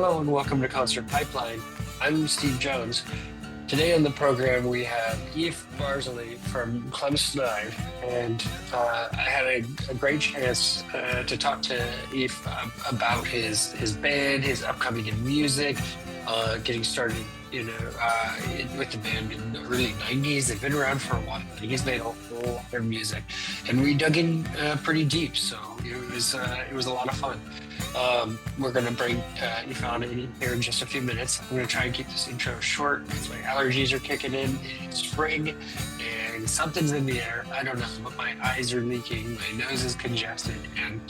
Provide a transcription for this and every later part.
Hello and welcome to Concert Pipeline. I'm Steve Jones. Today on the program we have Eef Barzeley from Clem Snide, and I had a great chance to talk to Eef about his band, his upcoming in music, getting started, with the band in the early '90s. They've been around for a while. He's made a whole lot of music, and we dug in pretty deep. So it was a lot of fun. We're going to bring Eef on in here in just a few minutes. I'm going to try and keep this intro short because my allergies are kicking in. It's spring and something's in the air. I don't know, but my eyes are leaking, my nose is congested, and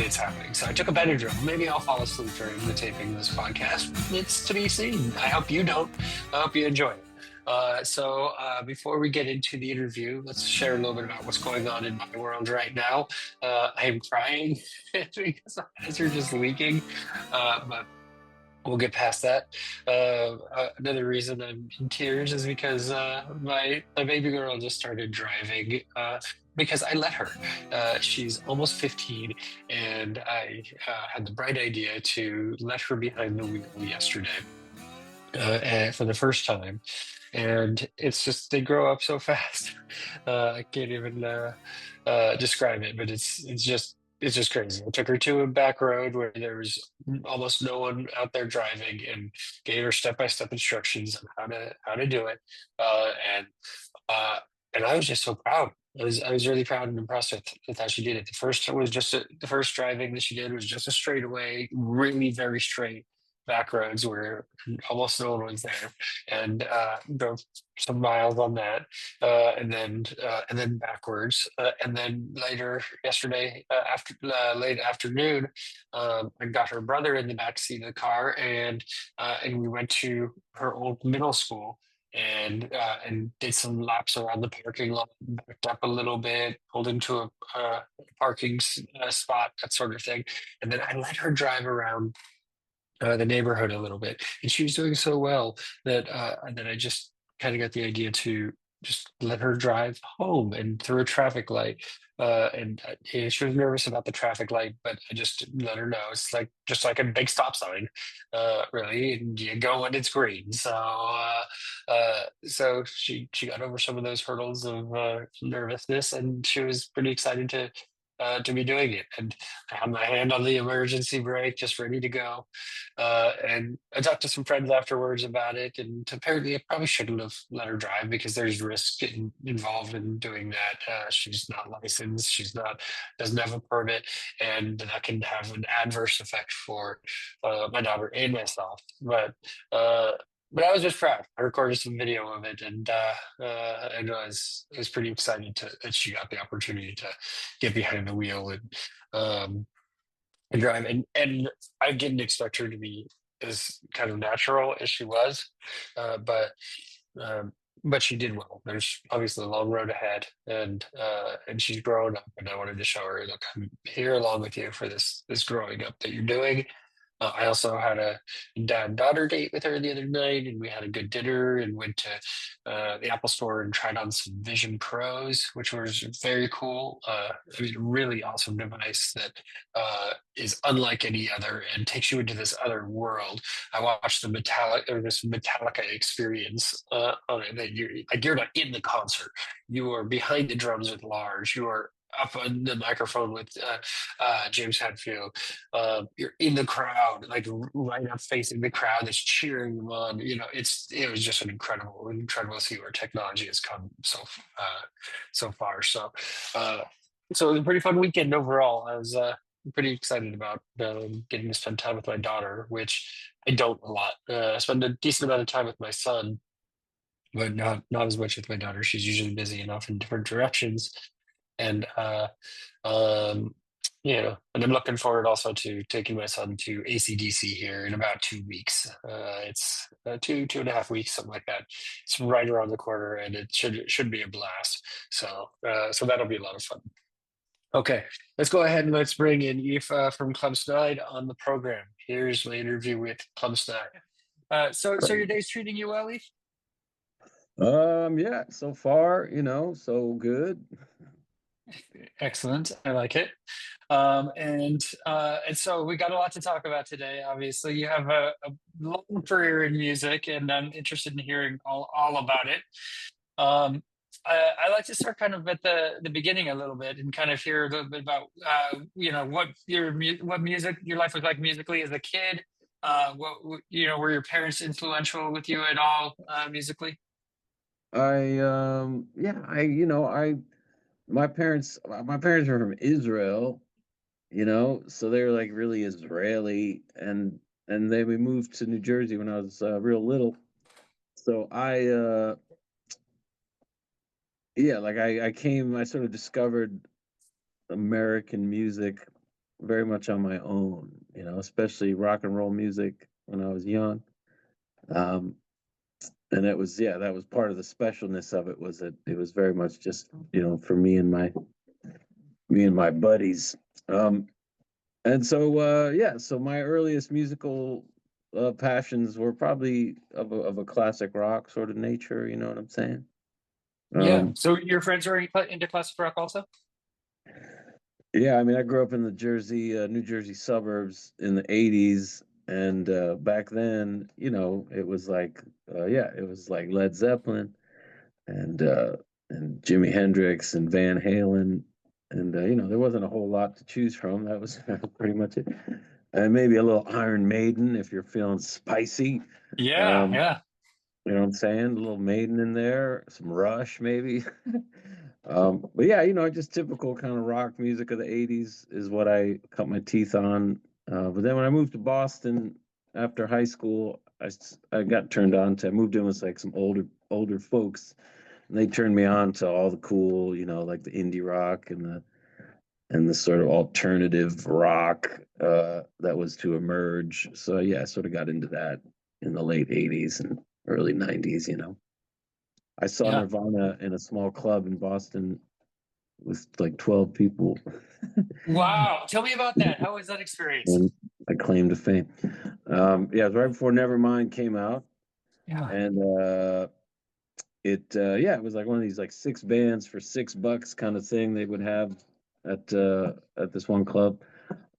it's happening. So I took a Benadryl. Maybe I'll fall asleep during the taping of this podcast. It's to be seen. I hope you don't. I hope you enjoy it. Before we get into the interview, let's share a little bit about what's going on in my world right now. I'm crying because my eyes are just leaking, but we'll get past that. Another reason I'm in tears is because my baby girl just started driving. Because I let her. She's almost 15, and I had the bright idea to let her behind the wheel yesterday and for the first time. And it's just they grow up so fast. I can't even describe it, but it's just crazy. I took her to a back road where there was almost no one out there driving, and gave her step-by-step instructions on how to do it. Uh, and uh, and I was just so proud. I was really proud and impressed with how she did it. The first driving that she did was just a straightaway, really very straight back roads where almost no one was there, and drove some miles on that, and then backwards, and then later yesterday, after late afternoon, I got her brother in the back seat of the car, and we went to her old middle school. And did some laps around the parking lot, backed up a little bit, pulled into a parking spot, that sort of thing, and then I let her drive around the neighborhood a little bit, and she was doing so well that I just kind of got the idea to just let her drive home and through a traffic light. Yeah, she was nervous about the traffic light, but I just let her know it's like just like a big stop sign, really, and you go when it's green. So she got over some of those hurdles of nervousness, and she was pretty excited to be doing it. And I had my hand on the emergency brake, just ready to go. And I talked to some friends afterwards about it, and apparently I probably shouldn't have let her drive because there's risk involved in doing that. She's not licensed, doesn't have a permit, and that can have an adverse effect for my daughter and myself. But I was just proud. I recorded some video of it, and I was pretty excited that she got the opportunity to get behind the wheel and drive. And I didn't expect her to be as kind of natural as she was, uh, but um, but she did well. There's obviously a long road ahead, and she's growing up. And I wanted to show her, look, I'm here along with you for this growing up that you're doing. I also had a dad-daughter date with her the other night, and we had a good dinner and went to the Apple Store and tried on some Vision Pros, which was very cool. I mean, a really awesome device that is unlike any other and takes you into this other world. I watched this Metallica experience on it. That you're not in the concert; you are behind the drums with Lars. You are up on the microphone with James Hetfield. You're in the crowd, like right up facing the crowd that's cheering them on. It was just an incredible to see where technology has come so far. So it was a pretty fun weekend overall. I was pretty excited about getting to spend time with my daughter, which I don't a lot. I spend a decent amount of time with my son, but not as much with my daughter. She's usually busy enough in different directions, and um, and I'm looking forward also to taking my son to ACDC here in about 2 weeks. It's 2.5 weeks, something like that. It's right around the corner, and it should be a blast. So that'll be a lot of fun. Okay, let's go ahead and let's bring in Eef from Clem Snide on the program. Here's my interview with Clem Snide. So your day's treating you well, Eef? Yeah, so far, so good. Excellent. I like it. And so we got a lot to talk about today. Obviously, you have a long career in music, and I'm interested in hearing all about it. Um, I like to start kind of at the beginning a little bit and kind of hear a little bit about what what music your life was like musically as a kid. Were your parents influential with you at all musically? Yeah, my parents are from Israel, so they're like really Israeli, and then we moved to New Jersey when I was real little. So yeah, like I sort of discovered American music very much on my own, especially rock and roll music when I was young. Um, and that was part of the specialness of it, was that it was very much just, for me and my buddies. Um, and so yeah, so my earliest musical passions were probably of a classic rock sort of nature. You know what I'm saying? Yeah. Um, So your friends are into classic rock also? yeah, I mean, I grew up in the New Jersey suburbs in the '80s, and back then, it was like Led Zeppelin and uh, and Jimi Hendrix and Van Halen, and there wasn't a whole lot to choose from. That was pretty much it, and maybe a little Iron Maiden if you're feeling spicy. Yeah, Um, yeah, you know what I'm saying? A little Maiden in there, some Rush maybe. But yeah, just typical kind of rock music of the '80s is what I cut my teeth on. But then when I moved to Boston after high school, I got turned on to. I moved in with like some older folks, and they turned me on to all the cool, like the indie rock and the sort of alternative rock that was to emerge. So yeah, I sort of got into that in the late '80s and early '90s. I saw yeah. Nirvana in a small club in Boston with like 12 people, Wow. Tell me about that. How was that experience? and I claimed to fame. Yeah, it was right before Nevermind came out, Yeah. and it was like one of these like six bands for $6 kind of thing they would have at this one club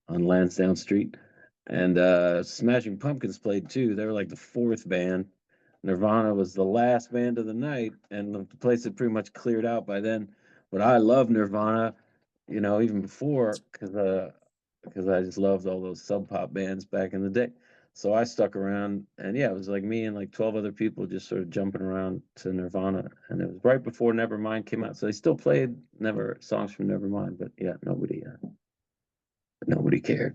on Lansdowne Street. And Smashing Pumpkins played too. They were like the fourth band. Nirvana was the last band of the night, and the place had pretty much cleared out by then. But I love Nirvana, even before, because I just loved all those sub pop bands back in the day. So I stuck around, and yeah, it was like me and like 12 other people just sort of jumping around to Nirvana, and it was right before Nevermind came out. So they still played Never songs from Nevermind, but yeah, nobody cared.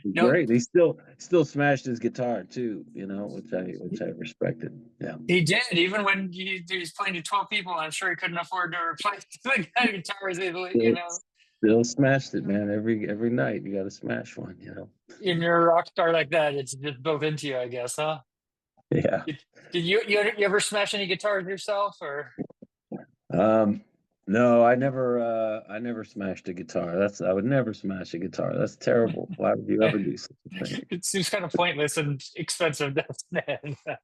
No, Great. He still smashed his guitar too, which I respected. Yeah. he did. Even when he was playing to 12 people, I'm sure he couldn't afford to replace the guitars Still, still smashed it, man. Every night you got to smash one. In your rock star like that, it's just built into you, I guess, huh? Yeah. Did you ever smash any guitars yourself or Um no, I never smashed a guitar. I would never smash a guitar. That's terrible. Why would you ever do such a thing? it seems kind of pointless and expensive, doesn't it?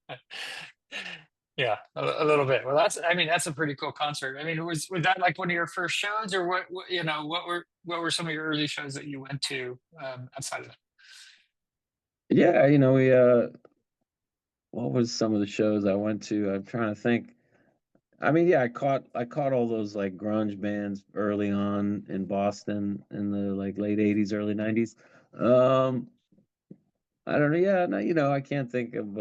Yeah, a little bit. Well, I mean, that's a pretty cool concert. I mean, was that like one of your first shows, or what were some of your early shows that you went to outside of that? Yeah, we what was some of the shows I went to? I'm trying to think. I mean, yeah, I caught all those like grunge bands early on in Boston in the like late '80s, early '90s. Um, I don't know. Yeah, no, I can't think of.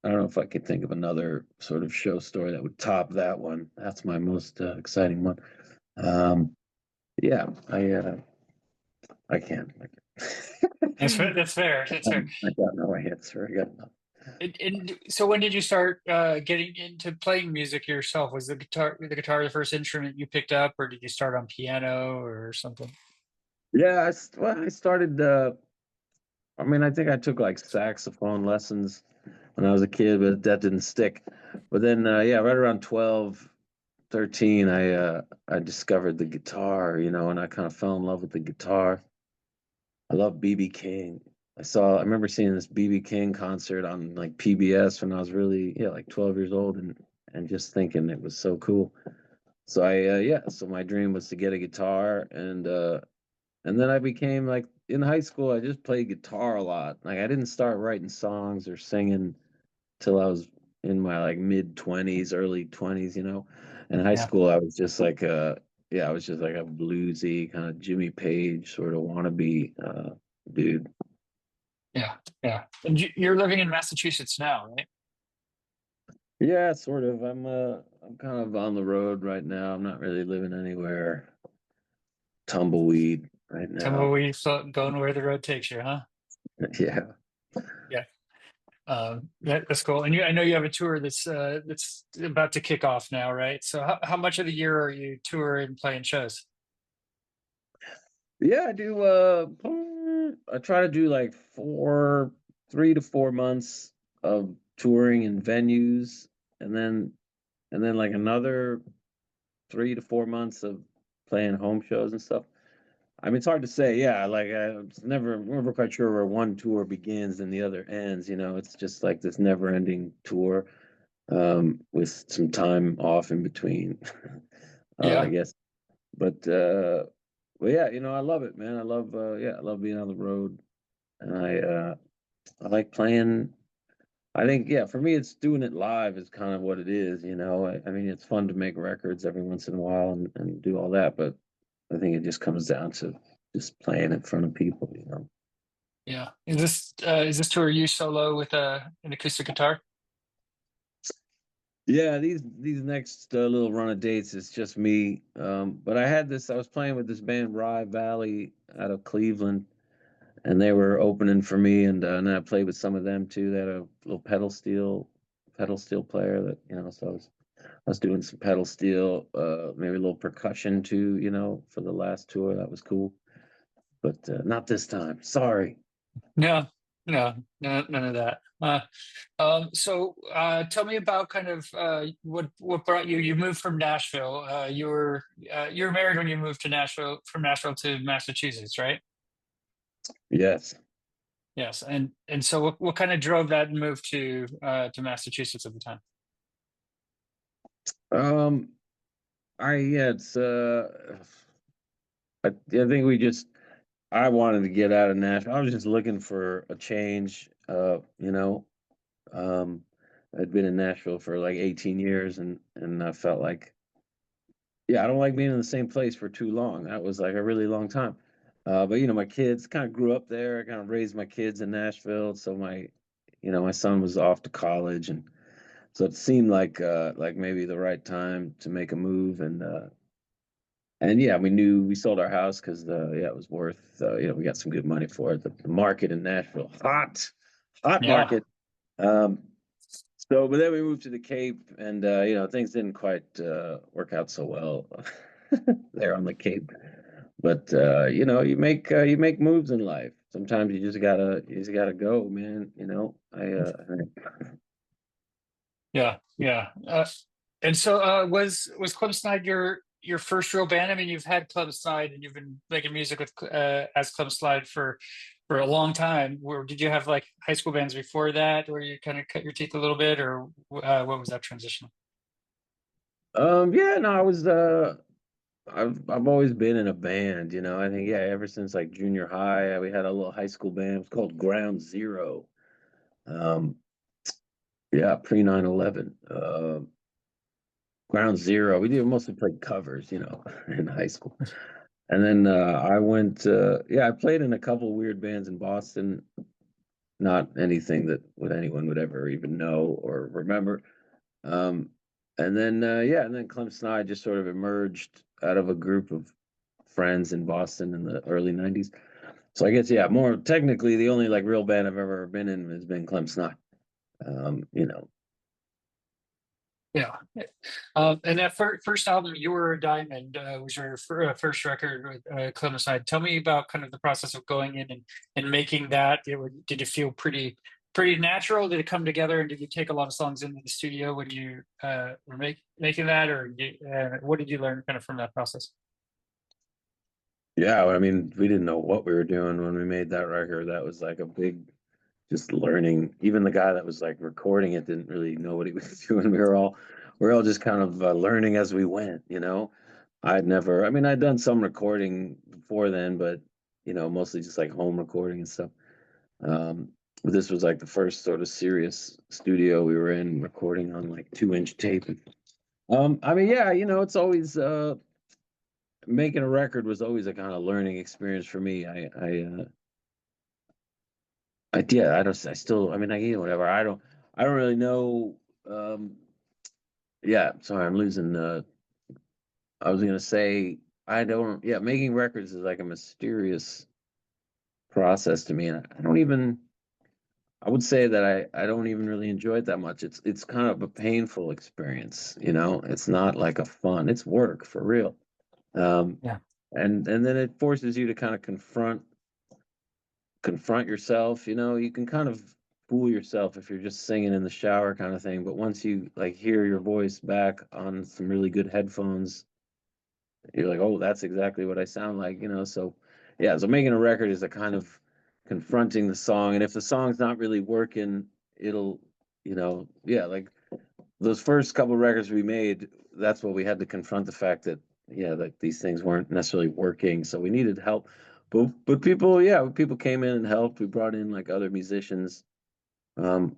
I don't know if I could think of another sort of show story that would top that one. That's my most exciting one. Um, yeah, I can't. That's fair. That's fair. I got no answer. I got no. And so, when did you start getting into playing music yourself? Was the guitar the first instrument you picked up, or did you start on piano or something? Yeah, well, I started. I mean, I think I took like saxophone lessons when I was a kid, but that didn't stick. But then, yeah, right around 12, 13, I discovered the guitar, and I kind of fell in love with the guitar. I love BB King. I remember seeing this BB King concert on like PBS when I was really, yeah, like 12 years old, and just thinking it was so cool. So so my dream was to get a guitar, and then I became like in high school. I just played guitar a lot. Like I didn't start writing songs or singing till I was in my like mid 20s, early 20s. In high Yeah, school, I was just like I was just like a bluesy kind of Jimmy Page sort of wannabe dude. yeah, yeah. And you're living in Massachusetts now, right? Yeah, sort of. I'm kind of on the road right now. I'm not really living anywhere. Tumbleweed right now. Tumbleweed, going where the road takes you, huh? Yeah. Yeah. That's cool. And I know you have a tour that's about to kick off now, right? So how much of the year are you touring, playing shows? Yeah, I do I try to do like 3 to 4 months of touring in venues, and then like another 3 to 4 months of playing home shows and stuff. I mean, it's hard to say. Yeah, like I'm never quite sure where one tour begins and the other ends. It's just like this never-ending tour, with some time off in between. I Yeah. guess. But well, yeah, I love it, man. I love being on the road, and I like playing. I think, yeah, for me, it's doing it live is kind of what it is. I mean, it's fun to make records every once in a while and do all that, but I think it just comes down to just playing in front of people. Yeah. Is this tour you solo with an acoustic guitar? Yeah, these next little run of dates is just me. But I was playing with this band Rye Valley out of Cleveland, and they were opening for me, and I played with some of them too. They had a little pedal steel player that so I was doing some pedal steel, maybe a little percussion too, for the last tour. That was cool, but not this time. Sorry. No, no, no, none of that. So tell me about kind of what brought you. You moved from Nashville. You were married when you moved to Nashville, from Nashville to Massachusetts, right? Yes. Yes. And so what kind of drove that move to Massachusetts at the time? Um. Yeah. I think I wanted to get out of Nashville. I was just looking for a change. Um, I'd been in Nashville for like 18 years, and I felt like, yeah, I don't like being in the same place for too long. That was like a really long time. But my kids kind of grew up there. I kind of raised my kids in Nashville, so my son was off to college, and so it seemed like maybe the right time to make a move, and yeah, we sold our house because it was worth, we got some good money for it. The market in Nashville, hot Yeah. market. Um, but then we moved to the Cape, and things didn't quite work out so well there on the Cape. But you make moves in life. Sometimes you just gotta go, man. Yeah, yeah. And so was Clem Snide your first real band? I mean, you've had Clem Snide and you've been making music with as Clem Snide for a long time. Where did you have like high school bands before that, where you kind of cut your teeth a little bit, or what was that transition? Yeah, no, I've always been in a band. I think, yeah, ever since like junior high, we had a little high school band. It was called Ground Zero. Um, yeah, pre 9/11. Ground Zero. We did mostly played covers, in high school. And then I played in a couple weird bands in Boston. Not anything that anyone would ever even know or remember. Um, and then Clem Snide just sort of emerged out of a group of friends in Boston in the early '90s. So I guess, yeah, more technically, the only like real band I've ever been in has been Clem Snide. Um, you know, Yeah. And that first album, "You Were a Diamond," was your first record with Clem Snide. Tell me about kind of the process of going in and making that. Did it feel pretty natural? Did it come together? And did you take a lot of songs into the studio when you were making that, or what did you learn kind of from that process? yeah, I mean, we didn't know what we were doing when we made that record. That was like a big, just learning. Even the guy that was like recording it didn't really know what he was doing. We were all we're all just kind of learning as we went, you know. I mean, I'd done some recording before then, but mostly just like home recording and stuff. Um, but this was like the first sort of serious studio we were in, recording on like 2-inch tape. I mean, yeah, it's always making a record was always a kind of learning experience for me. Yeah, I still, I mean, whatever. I don't really know. Um, yeah, sorry, I'm losing. I was gonna say, I don't. Yeah, making records is like a mysterious process to me, and I don't even. I would say that I don't even really enjoy it that much. It's kind of a painful experience, It's not like a fun. It's work for real. Um, Yeah. and then it forces you to kind of confront yourself. You can kind of fool yourself if you're just singing in the shower kind of thing. But once you like hear your voice back on some really good headphones, you're like, oh, that's exactly what I sound like. So yeah, so making a record is a kind of confronting the song. And if the song's not really working, it'll, yeah, like those first couple records we made, that's what we had to confront the fact that, yeah, like these things weren't necessarily working. So we needed help. But people, yeah, people came in and helped. We brought in like other musicians. Um,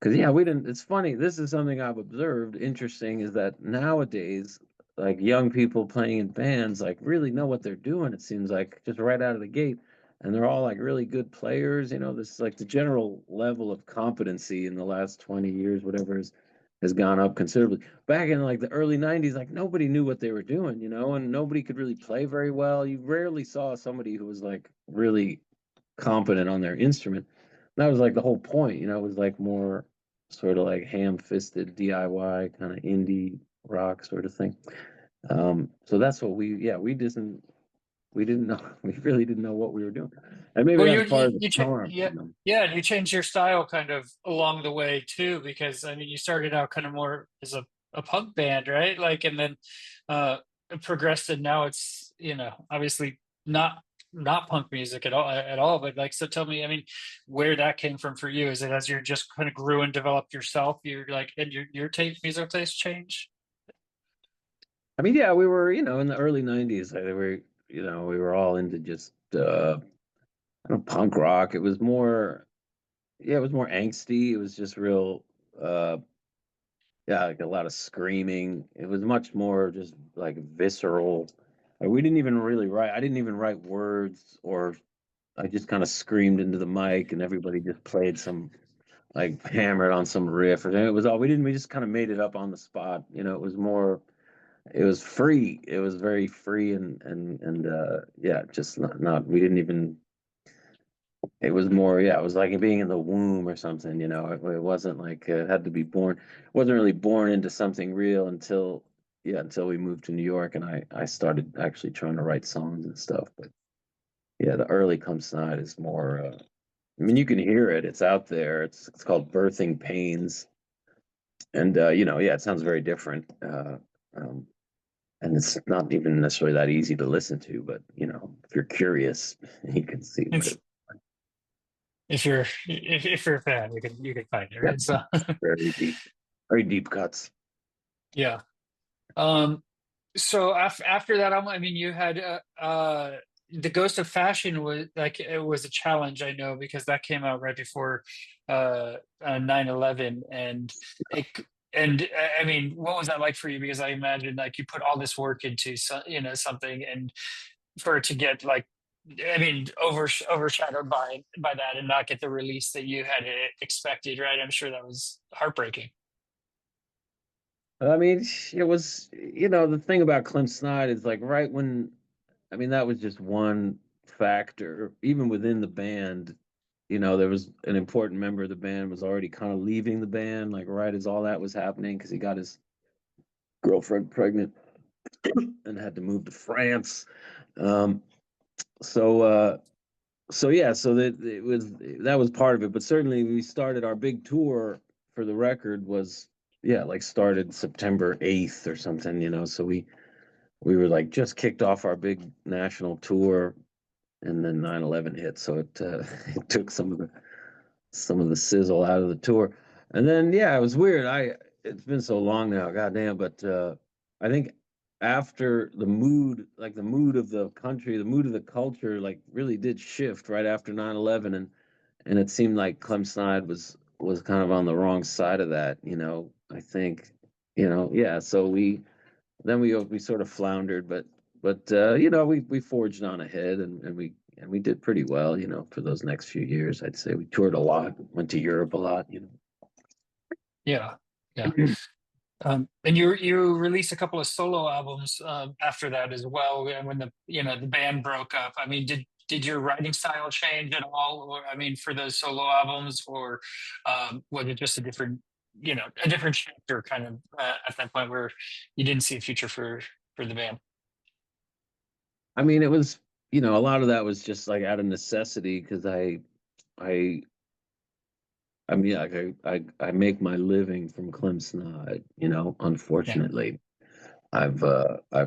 because yeah, we didn't. It's funny. This is something I've observed. Interesting is that nowadays, like young people playing in bands, like really know what they're doing. It seems like just right out of the gate, and they're all like really good players. This is like the general level of competency in the last 20 years, whatever has gone up considerably. Back in like the early '90s, like nobody knew what they were doing, and nobody could really play very well. You rarely saw somebody who was like really competent on their instrument. That was like the whole point, it was like more sort of like ham-fisted DIY kind of indie rock sort of thing. So that's what we didn't know, we really didn't know what we were doing. And maybe Well, that's part of the charm, yeah, yeah, and you changed your style kind of along the way too, because I mean, you started out kind of more as a punk band, right? Like, and then uh, it progressed, and now it's obviously not punk music at all. But like, so tell me, I mean, where that came from for you? Is it as you just kind of grew and developed yourself? You're like, and your taste, musical taste change? I mean, yeah, we were, in the early '90s, we were all into just I don't know, punk rock. It was more, yeah, it was more angsty. It was just real yeah, like a lot of screaming. It was much more just like visceral. We didn't even really write. I didn't even write words, or I just kind of screamed into the mic, and everybody just played some like hammered on some riff, or it was all we didn't. We just kind of made it up on the spot. It was more. It was free. It was very free and yeah, just not. We didn't even. It was more, yeah, it was like being in the womb or something. It wasn't like it had to be born. It wasn't really born into something real until, yeah, until we moved to New York and I started actually trying to write songs and stuff. But yeah, the early Clem Snide is more. I mean, you can hear it. It's out there. It's called Birthing Pains, and yeah, it sounds very different. Um, and it's not even necessarily that easy to listen to, but if you're curious, you can see what It's it. if you're a fan, you can find it, Yeah, right? So very deep cuts. yeah. Um, so after that, I mean, you had the Ghost of Fashion was like it was a challenge, I know, because that came out right before 9/11, and it and I mean, what was that like for you? Because I imagine like you put all this work into something, and for it to get like, I mean, overshadowed by that and not get the release that you had expected, right? I'm sure that was heartbreaking. I mean, it was, the thing about Clem Snide is like right when, I mean, that was just one factor. Even within the band, there was an important member of the band was already kind of leaving the band, like right as all that was happening, because he got his girlfriend pregnant and had to move to France. Um, so, so yeah, so that was part of it. But certainly, we started our big tour for the record was, yeah, like started September 8th or something. So we were like just kicked off our big national tour, and then 9/11 hit, so it it took some of the sizzle out of the tour. And then yeah, it was weird. it's been so long now, goddamn. But I think after the mood, like the mood of the country, the mood of the culture, like really did shift right after 9/11, and it seemed like Clem Snide was kind of on the wrong side of that. I think, yeah. So we sort of floundered, but we forged on ahead, and we did pretty well, for those next few years. I'd say we toured a lot, went to Europe a lot. Yeah, yeah. And you released a couple of solo albums after that as well. And when the band broke up, I mean, did your writing style change at all? Or I mean, for those solo albums, or was it just a different chapter kind of at that point where you didn't see a future for the band? I mean, it was, a lot of that was just like out of necessity because I I mean, like I make my living from Clem Snide, Yeah, unfortunately. I've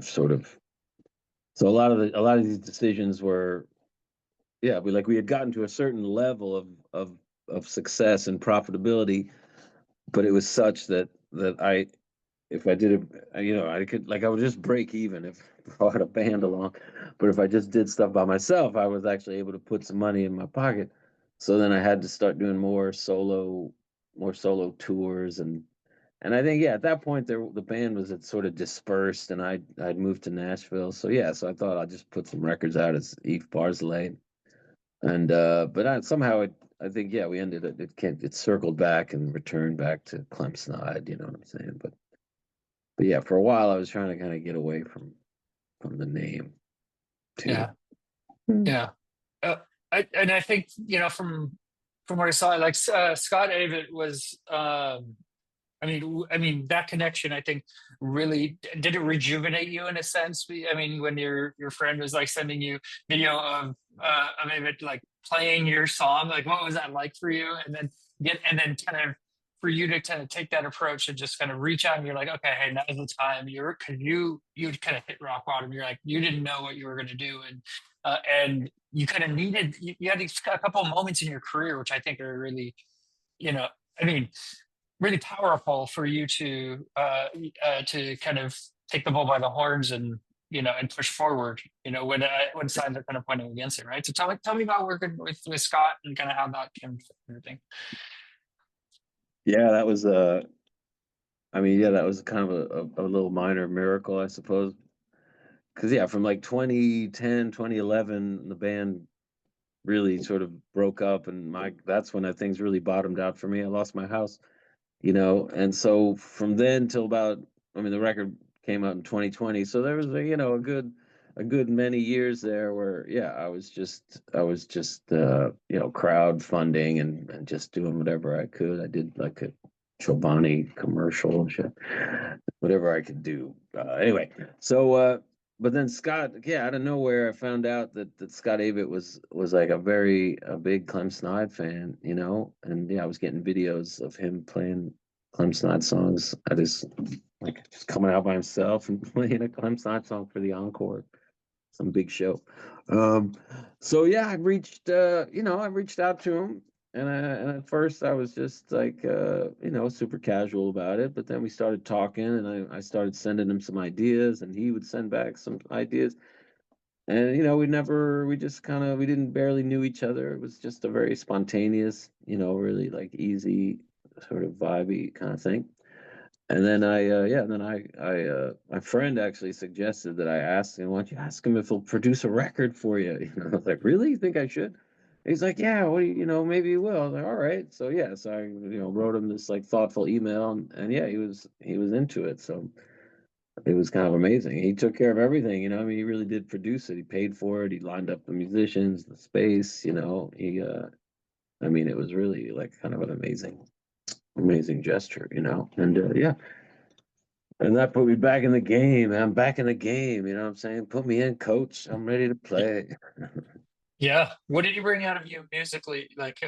sort of, so a lot of these decisions were, yeah, we had gotten to a certain level of success and profitability, but it was such that if I did it, I could, like, I would just break even if I brought a band along. But if I just did stuff by myself, I was actually able to put some money in my pocket. So then I had to start doing more solo tours, and I think, yeah, at that point the band was had sort of dispersed, and I'd moved to Nashville. So yeah, so I thought I'd just put some records out as Eef Barzeley, and but somehow I think, yeah, we ended it circled back and returned back to Clem Snide. You know what I'm saying? But yeah, for a while I was trying to kind of get away from the name too. yeah, yeah. Uh, and I think from what I saw, like Scott Avett was. I mean that connection. I think really did it rejuvenate you in a sense. I mean, when your friend was like sending you video of Avett like playing your song, like what was that like for you? And then kind of for you to kind of take that approach and just kind of reach out and you're like, okay, hey, now's the time. Because you'd kind of hit rock bottom. You're like you didn't know what you were going to do, and you kind of needed you had a couple of moments in your career which I think are really, you know, I mean, really powerful for you to kind of take the bull by the horns and and push forward. When signs are kind of pointing against it, right? So tell me about working with Scott and kind of how that came and everything. Yeah, that was I mean, yeah, that was kind of a little minor miracle, I suppose. Because yeah, from like 2010, 2011, the band really sort of broke up, and that's when things really bottomed out for me. I lost my house, and so from then till about, I mean, the record came out in 2020, so there was a good many years there where, yeah, I was just crowdfunding and just doing whatever I could. I did like a Chobani commercial and shit, whatever I could do. Anyway, so but then Scott, yeah, out of nowhere, I found out that Scott Avett was like a big Clem Snide fan, and yeah, I was getting videos of him playing Clem Snide songs at his, like, just coming out by himself and playing a Clem Snide song for the encore, some big show. Um, so yeah, I reached out to him, and at first I was just like, super casual about it, but then we started talking, and I started sending him some ideas, and he would send back some ideas, and we didn't barely knew each other. It was just a very spontaneous, really like easy, sort of vibey kind of thing. And then my friend actually suggested that I ask him, why don't you ask him if he'll produce a record for you? I was like, really? You think I should? He's like, yeah, what do maybe he will. I was like, all right. So yeah, so I, wrote him this like thoughtful email, and yeah, he was into it. So it was kind of amazing. He took care of everything, I mean, he really did produce it. He paid for it. He lined up the musicians, the space, I mean, it was really like kind of an amazing gesture, and yeah. And that put me back in the game. I'm back in the game. You know what I'm saying? Put me in, coach. I'm ready to play. Yeah. What did you bring out of you musically, like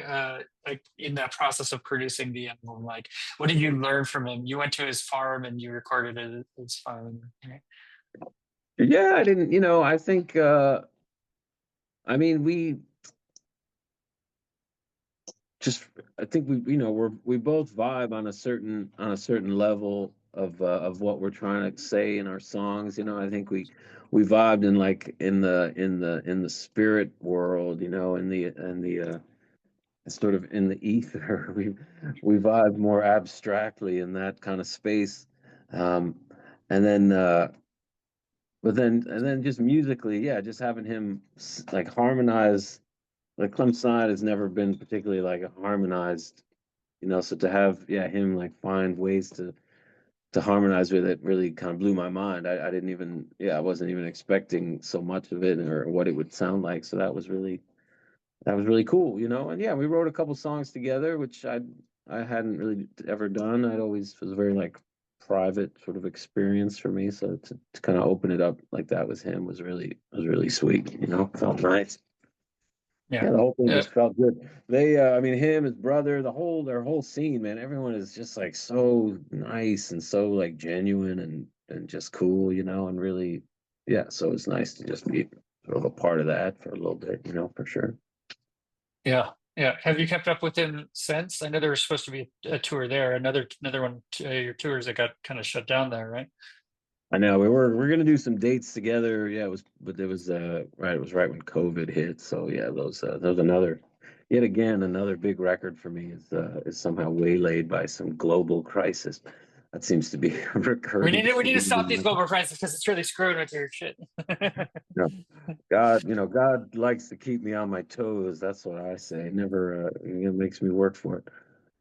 in that process of producing the album? Like, what did you learn from him? You went to his farm and you recorded it at his farm. Right? Yeah, I didn't, I think, I mean, just I think we both vibe on a certain level of what we're trying to say in our songs. I think we vibed in like in the spirit world, in the sort of in the ether. We vibe more abstractly in that kind of space. Um, and then and then just musically, yeah, just having him like harmonize. Like Clem Snide has never been particularly like harmonized, so to have him like find ways to harmonize with it really kind of blew my mind. I didn't even I wasn't even expecting so much of it or what it would sound like. So that was really cool, And yeah, we wrote a couple songs together, which I hadn't really ever done. I'd always was a very like private sort of experience for me. So to kind of open it up like that with him was really sweet, felt nice. Yeah. Yeah, the whole thing Uh, just felt good. They, I mean, him, his brother, their whole scene, man. Everyone is just like so nice and so like genuine and just cool, and really, yeah. So it's nice to just be sort of a part of that for a little bit, for sure. yeah. Yeah. Have you kept up with him since? I know there was supposed to be a tour there. Another one, your tours that got kind of shut down there, right? I know we're gonna do some dates together. Yeah, it was right. It was right when COVID hit. So yeah, those another yet again another big record for me is somehow waylaid by some global crisis. That seems to be a recurring We need to stop these theme. global crises because it's really screwing with your shit. Yeah. God likes to keep me on my toes. That's what I say. Never, it makes me work for it.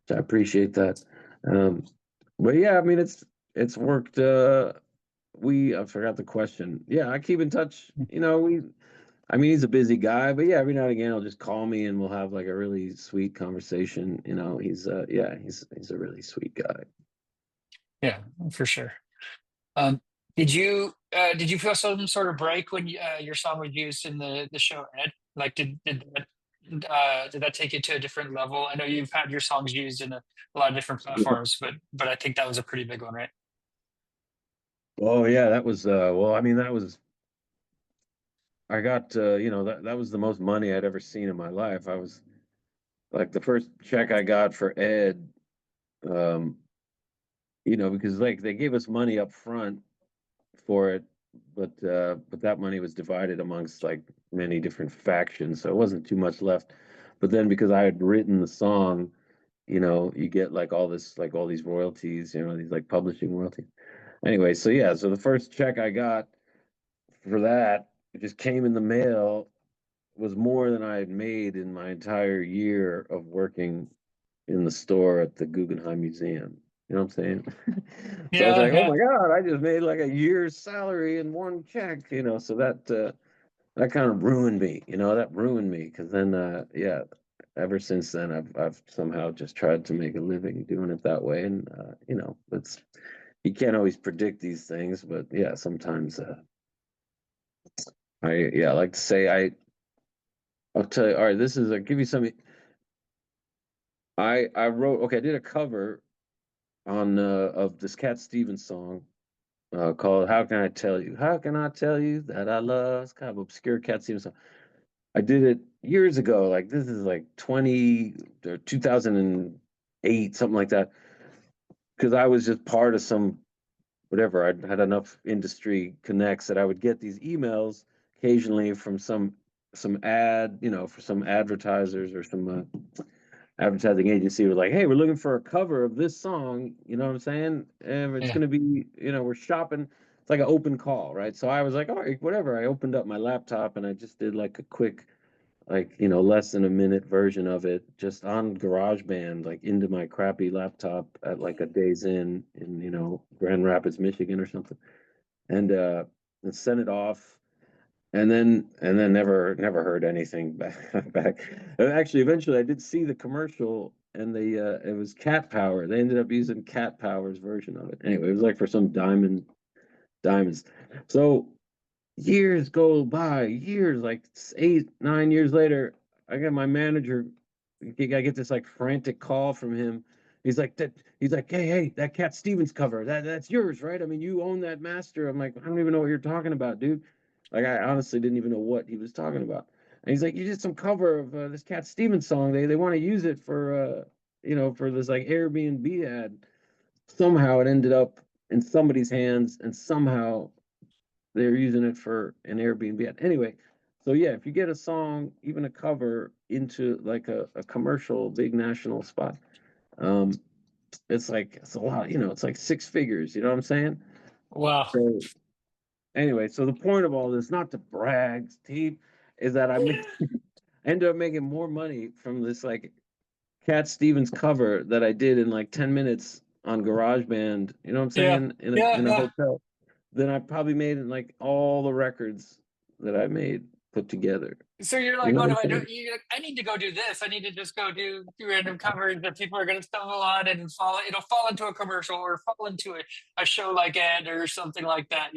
So I appreciate that. Um, but yeah, I mean, it's worked. I forgot the question. Yeah, I keep in touch. I mean, he's a busy guy, but yeah, every now and again, he'll just call me and we'll have like a really sweet conversation. He's a really sweet guy. Yeah, for sure. Um, did you feel some sort of break when your song was used in the show Ed? Like, did that take it to a different level? I know you've had your songs used in a lot of different platforms, but I think that was a pretty big one, right? Oh yeah, that was well, I mean, that was I got that was the most money I'd ever seen in my life. I was like the first check I got for Ed, um, because like they gave us money up front for it, but that money was divided amongst like many different factions, so it wasn't too much left. But then because I had written the song, you get like all these royalties, these like publishing royalties. Anyway, so yeah, so the first check I got for that, it just came in the mail, was more than I had made in my entire year of working in the store at the Guggenheim Museum. You know what I'm saying? So I was Yeah, like, oh yeah, my God, I just made like a year's salary in one check, so that kind of ruined me, that ruined me. Cause then, yeah, ever since then, I've somehow just tried to make a living doing it that way. And, you can't always predict these things, but yeah, sometimes, I like to say, I'll tell you, all right, I'll give you some, I wrote, okay, I did a cover on, of this Cat Stevens song, called "How Can I Tell You?" How can I tell you that I love? It's kind of obscure Cat Stevens song. I did it years ago. Like this is like 20 or 2008, something like that. Because I was just part of some whatever. I had enough industry connects that I would get these emails occasionally from some ad, for some advertisers or some advertising agency was like, "Hey, we're looking for a cover of this song." You know what I'm saying? And it's yeah, gonna be, we're shopping. It's like an open call, right? So I was like, "All right, whatever." I opened up my laptop and I just did like a quick, like less than a minute version of it, just on GarageBand, like into my crappy laptop at like a Days in Grand Rapids, Michigan or something, and sent it off and then never heard anything back. And actually, eventually, I did see the commercial, and it was Cat Power. They ended up using Cat Power's version of it. Anyway, it was like for some diamonds. So years go by, years like 8, 9 years later, I got my manager. I get this like frantic call from him. He's like that. He's like, hey, that Cat Stevens cover, that's yours, right? I mean, you own that master. I'm like, I don't even know what you're talking about, dude. Like, I honestly didn't even know what he was talking about. And he's like, you did some cover of this Cat Stevens song. They want to use it for for this like Airbnb ad. Somehow it ended up in somebody's hands, and somehow they're using it for an Airbnb ad. Anyway, so yeah, if you get a song, even a cover, into like a commercial, big national spot, um, it's a lot. It's like six figures. You know what I'm saying? Wow. So anyway, so the point of all this, not to brag, Steve, is that I ended up making more money from this like Cat Stevens cover that I did in like 10 minutes on GarageBand, you know what I'm Yeah. saying, Yeah. in a Yeah. hotel, than I probably made in like all the records that I made put together. So you're You like, know what what do I'm I do? saying? You're like, I need to go do this. I need to just go do random covers that people are going to stumble on and fall into a commercial or fall into a show like Ed or something like that.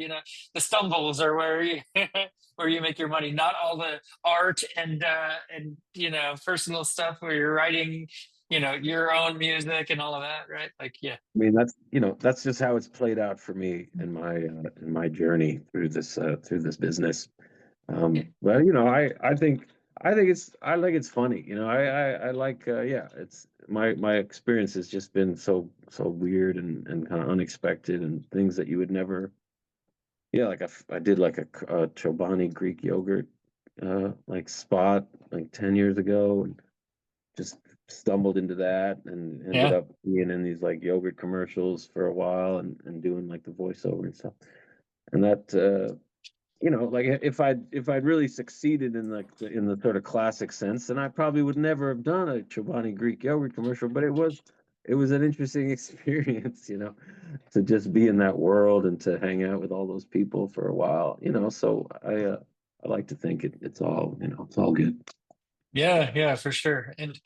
The stumbles are where you where you make your money, not all the art and personal stuff where you're writing, your own music and all of that, right? Like, yeah. I mean, that's just how it's played out for me in my journey through this business. But I think it's funny. I like yeah. It's my experience has just been so weird and kind of unexpected, and things that you would never. Yeah, like I did like a Chobani Greek yogurt like spot like 10 years ago, and just stumbled into that and ended Yeah. up being in these like yogurt commercials for a while, and doing like the voiceover and stuff. And that like if I'd really succeeded in the sort of classic sense, then I probably would never have done a Chobani Greek yogurt commercial. But it was an interesting experience, to just be in that world and to hang out with all those people for a while, So I like to think it's all it's all good. Yeah, yeah, for sure. And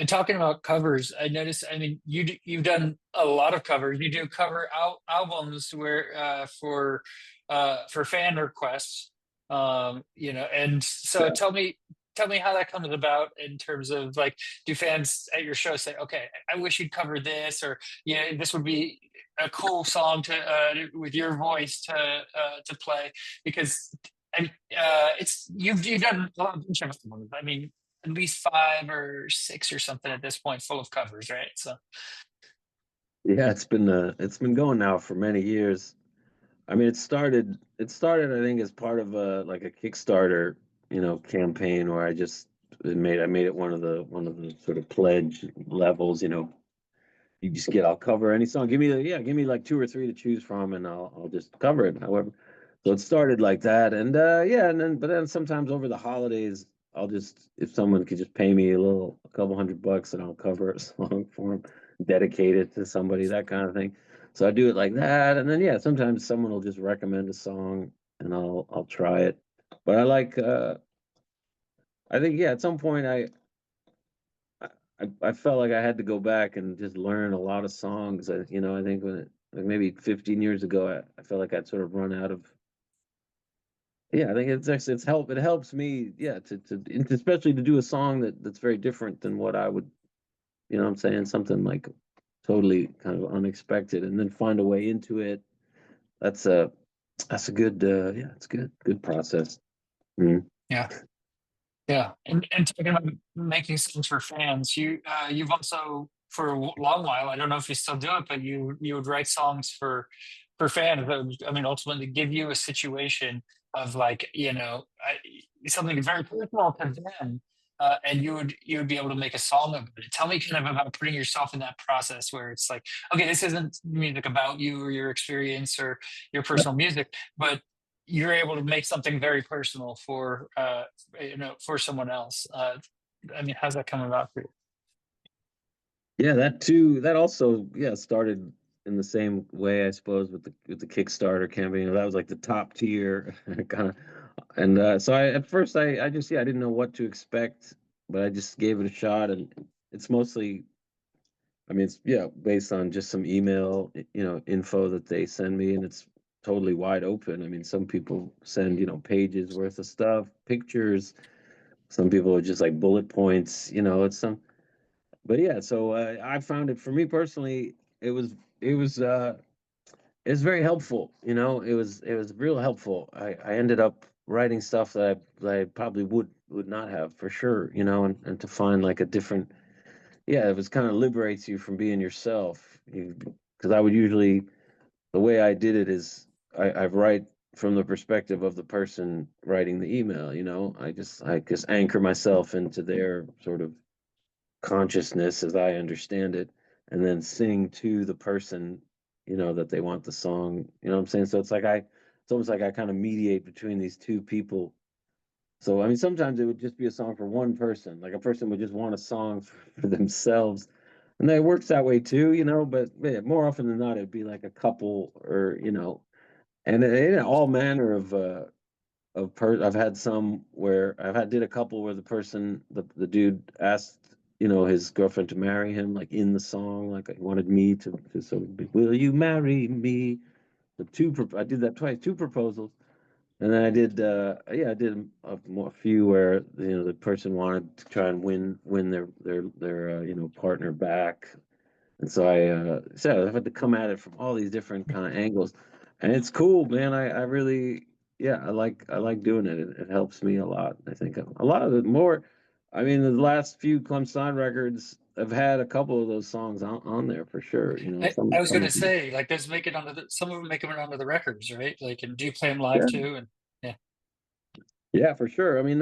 talking about covers, I noticed. I mean, you've done a lot of covers. You do cover albums where for fan requests. And so Yeah. tell me how that comes about in terms of like, do fans at your show say, okay, I wish you'd cover this, or yeah, this would be a cool song to with your voice to play because and it's you've done a bunch of them. I mean, at least five or six or something at this point, full of covers, right? So Yeah, it's been going now for many years. I mean, it started I think as part of a like a Kickstarter, campaign where I made it one of the sort of pledge levels, you just I'll cover any song. Give me like two or three to choose from, and I'll just cover it. However, so it started like that, and yeah, but then sometimes over the holidays, I'll just if someone could just pay me a couple $100, and I'll cover a song for them, dedicate it to somebody, that kind of thing. So I do it like that, and then yeah, sometimes someone will just recommend a song, and I'll try it. But I think yeah, at some point I felt like I had to go back and just learn a lot of songs. I think like maybe 15 years ago, I felt like I'd sort of run out of. Yeah, I think it helps me, yeah, and especially to do a song that's very different than what I would, what I'm saying, something like totally kind of unexpected, and then find a way into it. That's a that's a good, yeah, it's good process. Mhm. yeah, yeah. And talking about making songs for fans, you've also for a long while. I don't know if you still do it, but you would write songs for fans. That would, I mean, ultimately give you a situation of like something very personal to them. And you would be able to make a song of it. Tell me kind of about putting yourself in that process where it's like, okay, this isn't music about you or your experience or your personal music, but you're able to make something very personal for someone else. I mean, how's that come about for you? Yeah, that too. That also, yeah, started in the same way, I suppose, with the Kickstarter campaign. That was like the top tier kind of, and so at first I just I didn't know what to expect, but I just gave it a shot, and it's mostly, I mean, it's yeah, based on just some email, info that they send me, and it's totally wide open. I mean, some people send pages worth of stuff, pictures. Some people are just like bullet points. It's some. But yeah, so I found it for me personally. It was very helpful. It was real helpful. I ended up writing stuff that I probably would not have for sure, you know, and to find like a different, yeah, it was kind of liberates you from being yourself. Because I would usually, the way I did it is I write from the perspective of the person writing the email, you know. I just anchor myself into their sort of consciousness as I understand it, and then sing to the person, you know, that they want the song. You know what I'm saying? So it's almost like I kind of mediate between these two people. So I mean, sometimes it would just be a song for one person, like a person would just want a song for themselves, and that works that way too, you know. But yeah, more often than not, it'd be like a couple, or you know, and all manner I've had some where did a couple where the person the dude asked, you know, his girlfriend to marry him, like in the song, like he wanted me to sort of be, will you marry me? I did that twice, two proposals. And then I did yeah, I did a few where, you know, the person wanted to try and win their you know, partner back. And so I've had to come at it from all these different kind of angles, and it's cool, man. I really, yeah, I like doing it. It helps me a lot. I think a lot of it more. I mean, the last few Clem Snide records, I've had a couple of those songs on there for sure. You know, I was some gonna of them. say, like, those make it onto some of them make it onto the records, right? Like, and do you play them live Yeah, too? And yeah. yeah, for sure. I mean,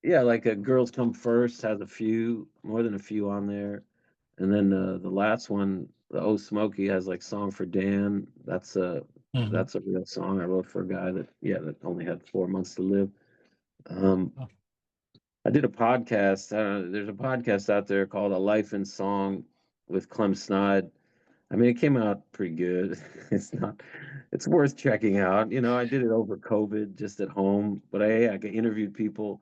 yeah, like Girls Come First has a few, more than a few on there. And then the last one, the Oh Smokey has like Song for Dan. Mhm. That's a real song I wrote for a guy that only had 4 months to live. Um, Oh, I did a podcast. There's a podcast out there called A Life in Song with Clem Snide. I mean, it came out pretty good. It's not, it's worth checking out. You know, I did it over COVID just at home, but I interviewed people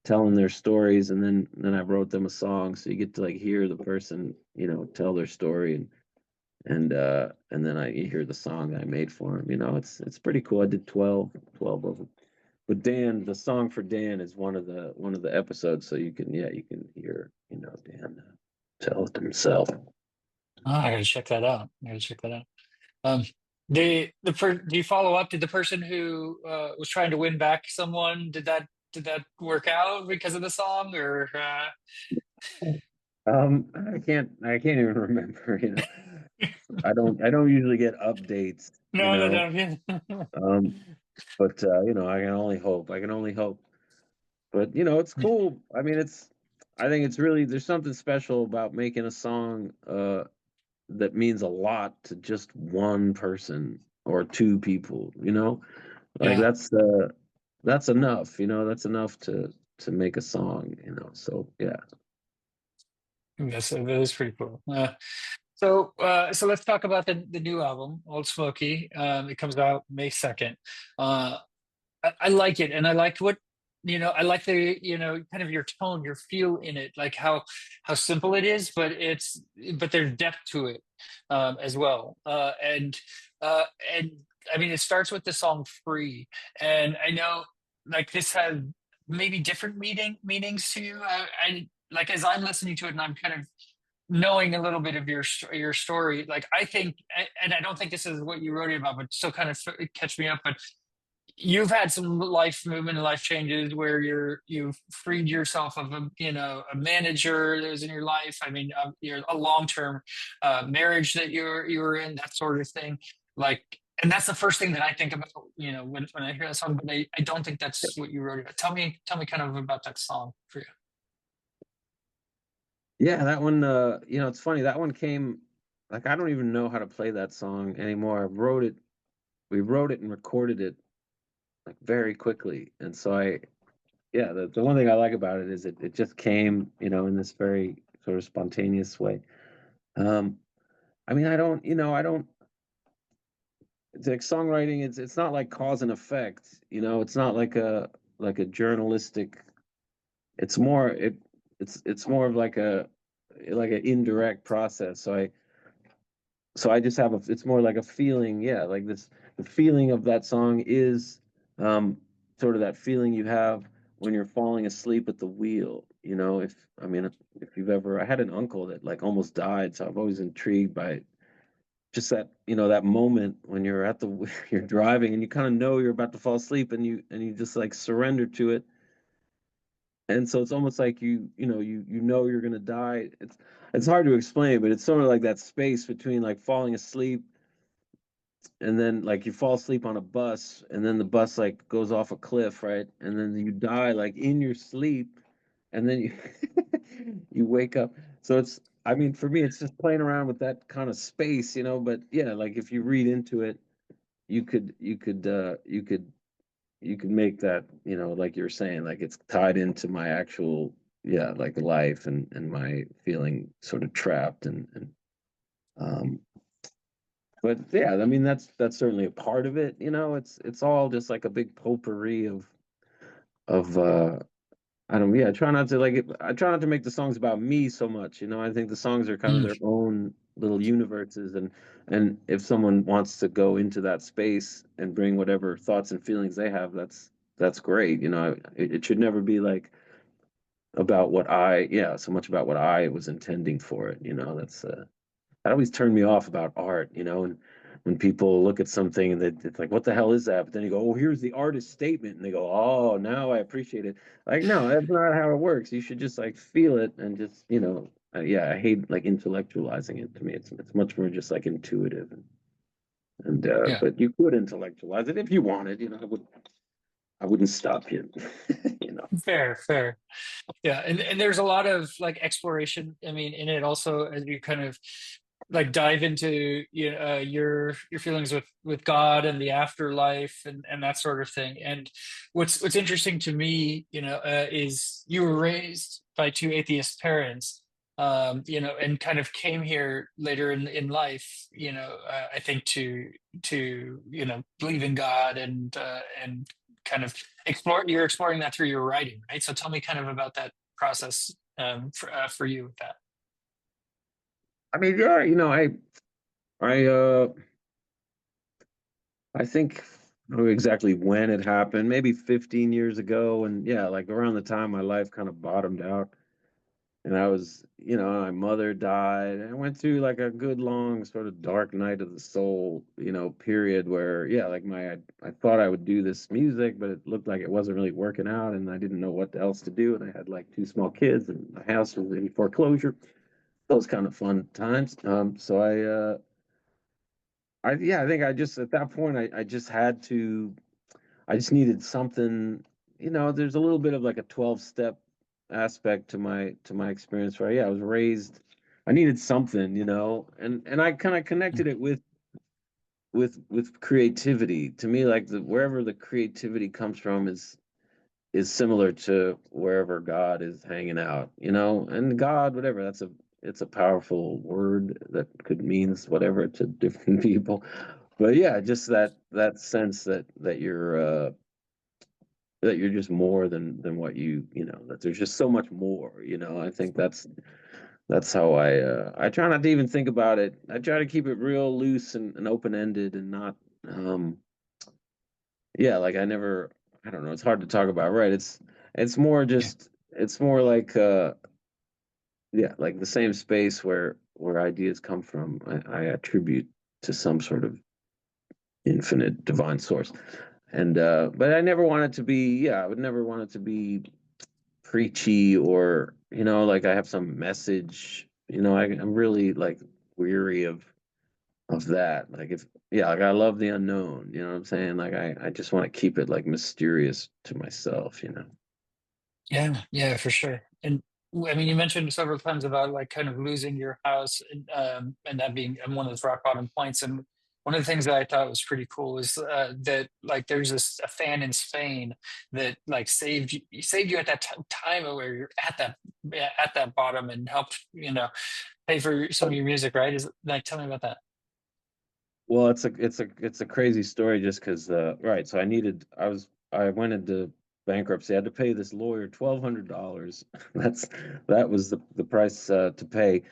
telling their stories, and then I wrote them a song. So you get to like hear the person, you know, tell their story, and then you hear the song that I made for them. You know, it's pretty cool. I did 12 of them. But Dan, the song for Dan is one of the episodes, so you can hear, you know, Dan tell it himself. I gotta check that out. I gotta check that out. Um, do you follow up? Did the person who was trying to win back someone, did that work out because of the song, or I can't even remember, you know. I don't usually get updates, you no, know. no, no. Um, but you know, I can only hope. I can only hope. But you know, it's cool. I mean, I think it's really there's something special about making a song that means a lot to just one person or two people, you know? Like Yeah, that's enough, you know, that's enough to make a song, you know. So yeah. that is pretty cool. So let's talk about the new album, Old Smoky. It comes out May 2nd. Uh, I like it, and I liked what I like the kind of your tone, your feel in it, like how simple it is, but there's depth to it as well. And I mean, it starts with the song "Free," and I know like this had maybe different meanings to you. I like as I'm listening to it, and I'm kind of knowing a little bit of your story. Like I think, and I don't think this is what you wrote it about, but still kind of catch me up. But you've had some life movement and life changes where you've freed yourself of a manager that was in your life. I mean, you're a long-term marriage that you were in, that sort of thing. Like, and that's the first thing that I think about, when I hear that song, but I don't think that's what you wrote about. Tell me kind of about that song for you. Yeah, that one you know, it's funny. That one came like I don't even know how to play that song anymore. We wrote it and recorded it like very quickly. And so yeah, the one thing I like about it is it just came, you know, in this very sort of spontaneous way. Um, I mean, I don't, it's like songwriting, it's not like cause and effect, you know, it's not like a journalistic, it's more, it's more of like an indirect process. So I just have it's more like a feeling, yeah, like the feeling of that song is um, sort of that feeling you have when you're falling asleep at the wheel. You know, I mean, if you've ever, I had an uncle that like almost died, so I'm always intrigued by just that, that moment when you're at the you're driving and you kind of know you're about to fall asleep, and you just like surrender to it. And so it's almost like you know you're gonna die. It's hard to explain, but it's sort of like that space between like falling asleep, and then like you fall asleep on a bus, and then the bus like goes off a cliff, right? And then you die like in your sleep, and then you you wake up. So it's, I mean, for me, it's just playing around with that kind of space, but yeah, like if you read into it, you could make that, like you're saying, like it's tied into my actual, yeah, like life, and my feeling sort of trapped, um but yeah, I mean, that's certainly a part of it. It's all just like a big potpourri of I don't, yeah, I try not to like it. I try not to make the songs about me so much. I think the songs are kind of Mm, their own little universes, and if someone wants to go into that space and bring whatever thoughts and feelings they have, that's great. It should never be like about what yeah, so much about what I was intending for it. That always turned me off about art, and when people look at something and it's like, what the hell is that? But then you go, oh, here's the artist statement, and they go, oh, now I appreciate it. Like, no, that's not how it works. You should just like feel it and just, yeah, I hate like intellectualizing it. To me, it's much more just like intuitive, and yeah. but you could intellectualize it if you wanted. I wouldn't stop you. Fair, fair. Yeah, and there's a lot of like exploration. I mean, in it also, as you kind of like dive into your feelings with God and the afterlife and that sort of thing. And what's interesting to me, is you were raised by two atheist parents, and kind of came here later in life, I think to believe in God and kind of you're exploring that through your writing, right? So tell me kind of about that process, for you with that. I mean, yeah, I I think I don't know exactly when it happened, maybe 15 years ago. And yeah, like around the time my life kind of bottomed out. And I was, my mother died. And I went through like a good long sort of dark night of the soul, period where, yeah, like I thought I would do this music, but it looked like it wasn't really working out. And I didn't know what else to do. And I had like two small kids, and my house was in foreclosure. Those kind of fun times. So yeah, I think I just, at that point, I just had to, I just needed something. There's a little bit of like a 12-step aspect to my experience where, yeah, I was raised, I needed something, and I kind of connected it with creativity. To me, like wherever the creativity comes from is similar to wherever God is hanging out, and God, whatever, it's a powerful word that could means whatever to different people. But yeah, just that sense that you're just more than what that there's just so much more. I think that's how I try not to even think about it. I try to keep it real loose and open ended, and not yeah, like I don't know, it's hard to talk about, right? It's more Yeah. just, it's more like yeah, like the same space where ideas come from, I attribute to some sort of infinite divine source. And but I never want it to be, yeah, I would never want it to be preachy, or like I have some message. I'm really like weary of that. Like, if, yeah, like I love the unknown, what I'm saying? Like I just want to keep it like mysterious to myself. Yeah, yeah, for sure. And I mean, you mentioned several times about like kind of losing your house, and that being one of those rock bottom points. And one of the things that I thought was pretty cool is that like there's a fan in Spain that like saved you at that time where you're at that, yeah, at that bottom, and helped pay for some of your music, right? Is like, tell me about that. Well, it's a crazy story, just because right. So I went into bankruptcy. I had to pay this lawyer $1,200. That was the price to pay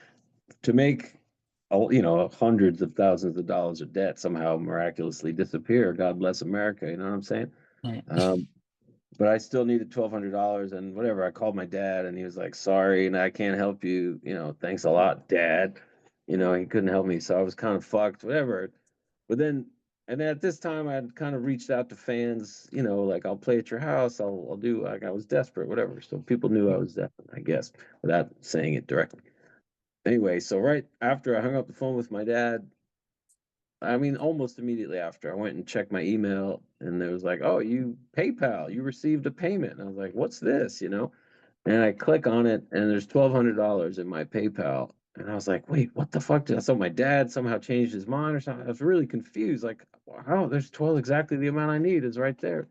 to make hundreds of thousands of dollars of debt somehow miraculously disappear. God bless America. You know what I'm saying? Right. Um, but I still needed $1,200, and whatever. I called my dad, and he was like, "Sorry, and I can't help you. Thanks a lot, Dad." you know, he couldn't help me, so I was kind of fucked, whatever. But then, and at this time, I had kind of reached out to fans, you know, like I'll play at your house, I'll do, like I was desperate, whatever. So people knew I was desperate, I guess, without saying it directly. Anyway, so right after I hung up the phone with my dad, I mean, almost immediately after, I went and checked my email, and there was like, "Oh, you PayPal, you received a payment." And I was like, "What's this?" You know, and I click on it, and there's $1,200 in my PayPal, and I was like, "Wait, what the fuck?" Did I? So my dad somehow changed his mind or something. I was really confused. Like, wow, there's 12, exactly the amount I need is right there.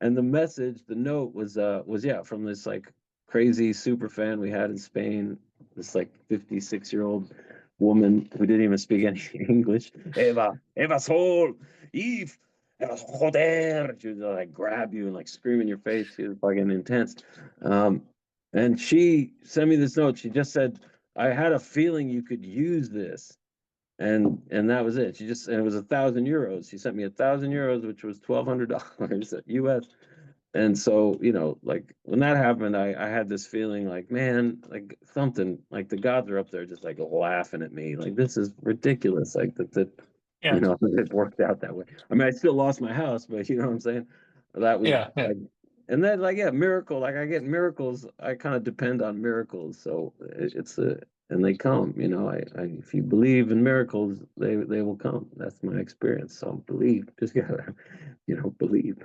And the message, the note was yeah, from this like crazy super fan we had in Spain, this like 56-year-old woman who didn't even speak any English. Eva Sol, Eve, Eva Joder. She would like grab you and like scream in your face. She was fucking intense. Um, and she sent me this note. She just said, I had a feeling you could use this. And that was it. She just, and it was €1,000. She sent me €1,000, which was $1,200 US. And so, you know, like when that happened, I had this feeling like, man, like something, like the gods are up there just like laughing at me. Like this is ridiculous. Like that, Yeah. you know, it worked out that way. I mean, I still lost my house, but you know what I'm saying? That was Yeah. like, and then like, yeah, miracle, like I get miracles. I kind of depend on miracles. So it's a, and they come, you know, if you believe in miracles, they will come. That's my experience. So believe, just gotta, you know, believe.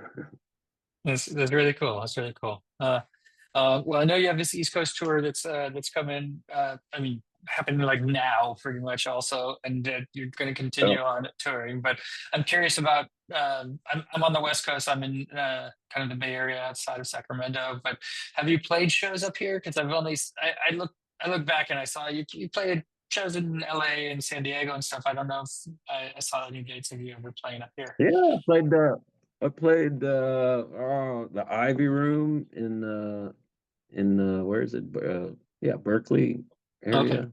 That's really cool. That's really cool. Well, I know you have this East Coast tour that's coming. I mean, happening like now, pretty much also, and you're going to continue on touring. But I'm curious about. I'm on the West Coast. I'm in kind of the Bay Area outside of Sacramento. But have you played shows up here? Because I've only I look back and I saw you played shows in LA and San Diego and stuff. I don't know if I saw any dates of you ever playing up here. Yeah, I played the Ivy Room in where is it? Yeah, Berkeley Okay. area.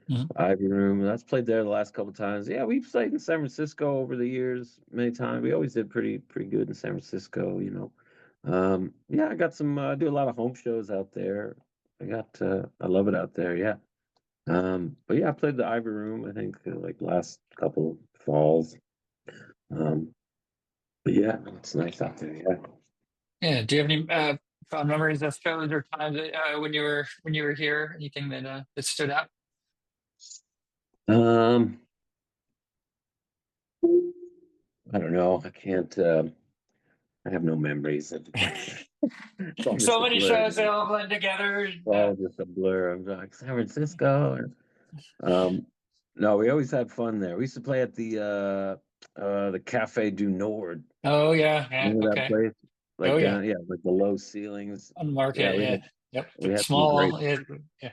Mhm. Ivy Room. That's played there the last couple times. Yeah, we've played in San Francisco over the years many times. We always did pretty good in San Francisco, you know. Yeah, I got some do a lot of home shows out there. I love it out there, yeah. But yeah, I played the Ivy Room, I think like last couple falls. Um, but yeah, it's nice out there, yeah. Yeah. Do you have any fond memories of shows or times when you were here? Anything that stood out? Um, I don't know. I can't. I have no memories. It's all just So a many blur, shows they man. all blend together. It's all just a blur. I'm like San Francisco. Um, no, we always had fun there. We used to play at the Cafe du Nord. Oh yeah, yeah, Remember that okay. place? Oh Like yeah, down, yeah, like the low ceilings. on the Yeah, market. Yeah, yep. we had some great Small. Yeah, yeah.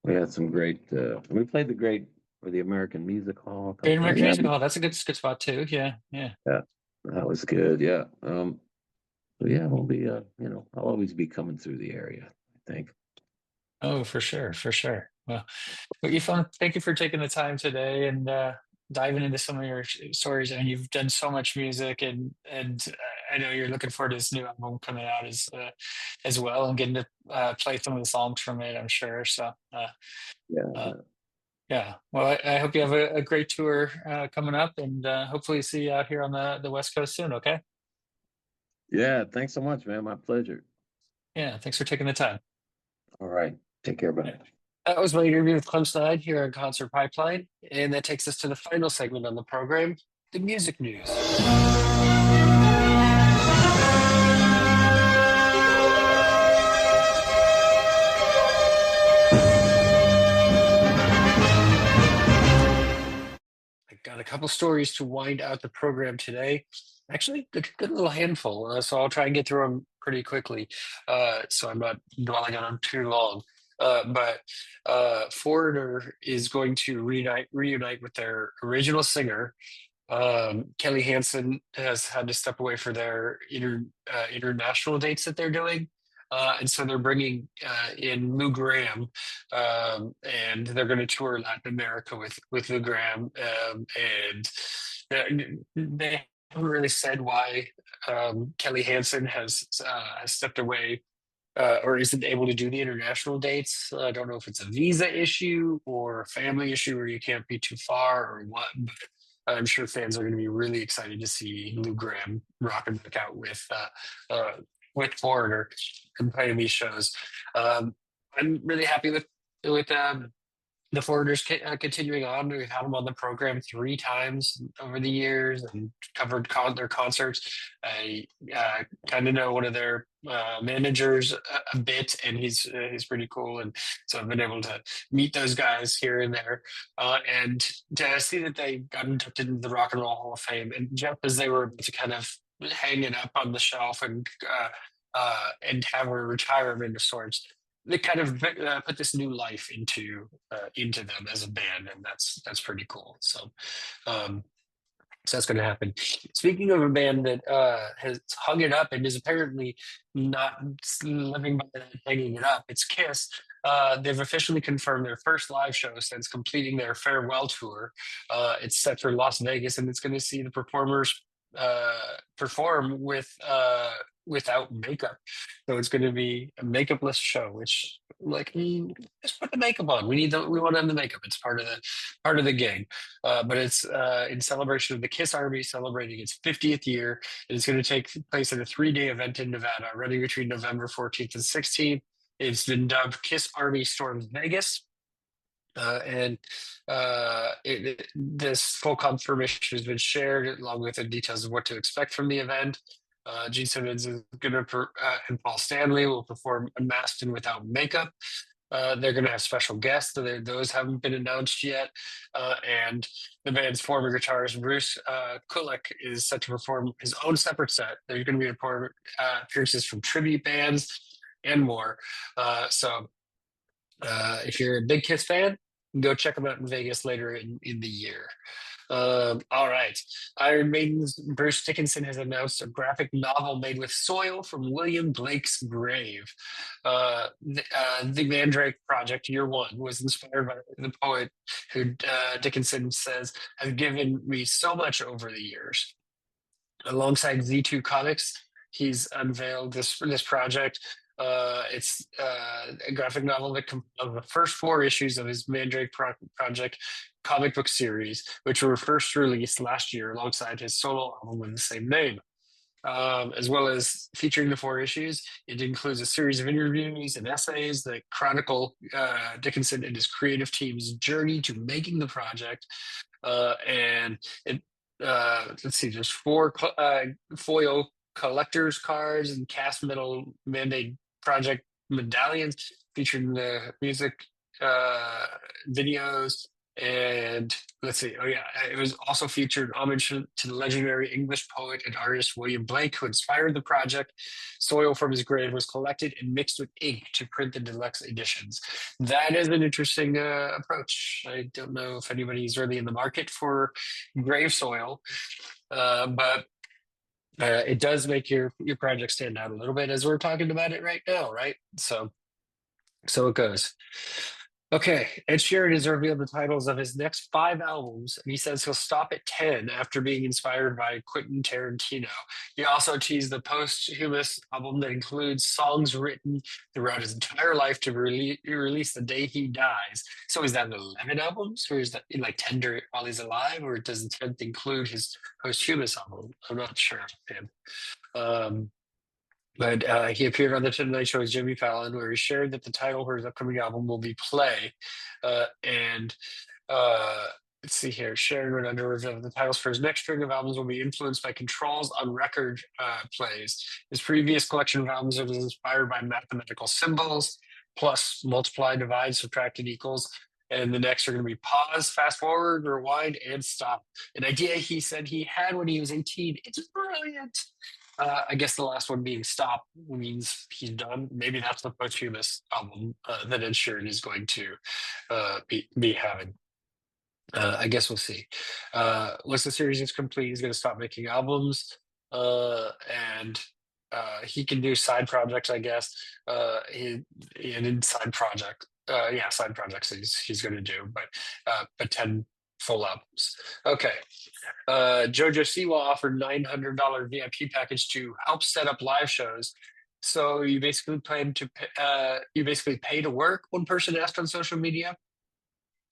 we had some great. We played the great for the American Music Hall a Great couple times. American Yeah, Music Hall. That's a good spot too. Yeah, yeah. yeah, that was good. Yeah. So yeah, we'll be. You know, I'll always be coming through the area, I think. Oh, for sure, for sure. Well, Ifan, thank you for taking the time today and diving into some of your stories. And you've done so much music, and I know you're looking forward to this new album coming out as well, and getting to play some of the songs from it. I'm sure. So, uh, Yeah. yeah. Well, I hope you have a great tour coming up, and hopefully see you out here on the West Coast soon. Okay. Yeah. Thanks so much, man. My pleasure. Yeah. Thanks for taking the time. All right. Take care, Yeah. buddy. That was my interview with Clem Snide here on Concert Pipeline, and that takes us to the final segment on the program, the music news. I got a couple stories to wind out the program today. Actually, good little handful. So I'll try and get through them pretty quickly, so I'm not dwelling on them too long. But Foreigner is going to reunite with their original singer. Kelly Hansen has had to step away for their international dates that they're doing. And so they're bringing in Lou Graham, and they're going to tour Latin America with Lou Graham. And they haven't really said why Kelly Hansen has stepped away or isn't able to do the international dates. I don't know if it's a visa issue or a family issue where you can't be too far or what, but I'm sure fans are going to be really excited to see Lou Gramm rocking back out with Foreigner and playing these shows. I'm really happy with the Foreigners continuing on. We've had them on the program 3 times over the years and covered their concerts. I kind of know one of their managers a bit, and he's pretty cool. And so I've been able to meet those guys here and there, and to see that they got inducted into the Rock and Roll Hall of Fame. And just as they were to kind of hang it up on the shelf and have a retirement of sorts, they kind of put this new life into them as a band, and that's pretty cool. So so that's going to happen. Speaking of a band that has hung it up and is apparently not living by that hanging it up, it's Kiss. They've officially confirmed their first live show since completing their farewell tour. It's set for Las Vegas, and it's going to see the performers perform without makeup. So it's going to be a makeupless show, which just put the makeup on. We want to have the makeup. It's part of the gig. But it's in celebration of the Kiss Army celebrating its 50th year. And it's going to take place at a 3-day event in Nevada, running between November 14th and 16th. It's been dubbed Kiss Army Storms Vegas. This full confirmation has been shared along with the details of what to expect from the event. Gene Simmons is going to and Paul Stanley will perform unmasked and without makeup. They're going to have special guests. Those haven't been announced yet. And the band's former guitarist Bruce Kulick is set to perform his own separate set. There's going to be appearances from tribute bands and more. So if you're a big Kiss fan, go check them out in Vegas later in the year. All right. Iron Maiden's Bruce Dickinson has announced a graphic novel made with soil from William Blake's grave. The Mandrake Project, Year One, was inspired by the poet who Dickinson says has given me so much over the years. Alongside Z2 Comics, he's unveiled this project. It's a graphic novel that of the first 4 issues of his Mandrake Project comic book series, which were first released last year alongside his solo album with the same name. As well as featuring the 4 issues, it includes a series of interviews and essays that chronicle Dickinson and his creative team's journey to making the project. And it let's see, there's 4 foil collector's cards and cast metal Mandate Project medallions featuring the music videos. And let's see, it was also featured homage to the legendary English poet and artist William Blake, who inspired the project. Soil from his grave was collected and mixed with ink to print the deluxe editions. That is an interesting approach. I don't know if anybody's really in the market for grave soil, but it does make your project stand out a little bit, as we're talking about it right now, right? So it goes. Okay, Ed Sheeran has revealed the titles of his next 5 albums, and he says he'll stop at 10 after being inspired by Quentin Tarantino. He also teased the posthumous album that includes songs written throughout his entire life to release the day he dies. So is that 11 albums, or is that like 10 while he's alive, or does the 10th include his posthumous album? I'm not sure. But he appeared on the Tonight Show with Jimmy Fallon, where he shared that the title for his upcoming album will be Play. Let's see here. Sharon went under review. The titles for his next string of albums will be influenced by controls on record plays. His previous collection of albums was inspired by mathematical symbols, plus multiply, divide, subtract, and equals. And the next are going to be pause, fast forward, rewind, and stop. An idea he said he had when he was 18. It's brilliant. I guess the last one being stop means he's done. Maybe that's the posthumous album that Ed Sheeran is going to be having. I guess we'll see. Once the series is complete, he's going to stop making albums, and he can do side projects, I guess. Side projects he's going to do, but 10 full albums. Okay. Jojo Siwa offered $900 VIP package to help set up live shows. So you basically pay to work. One person asked on social media.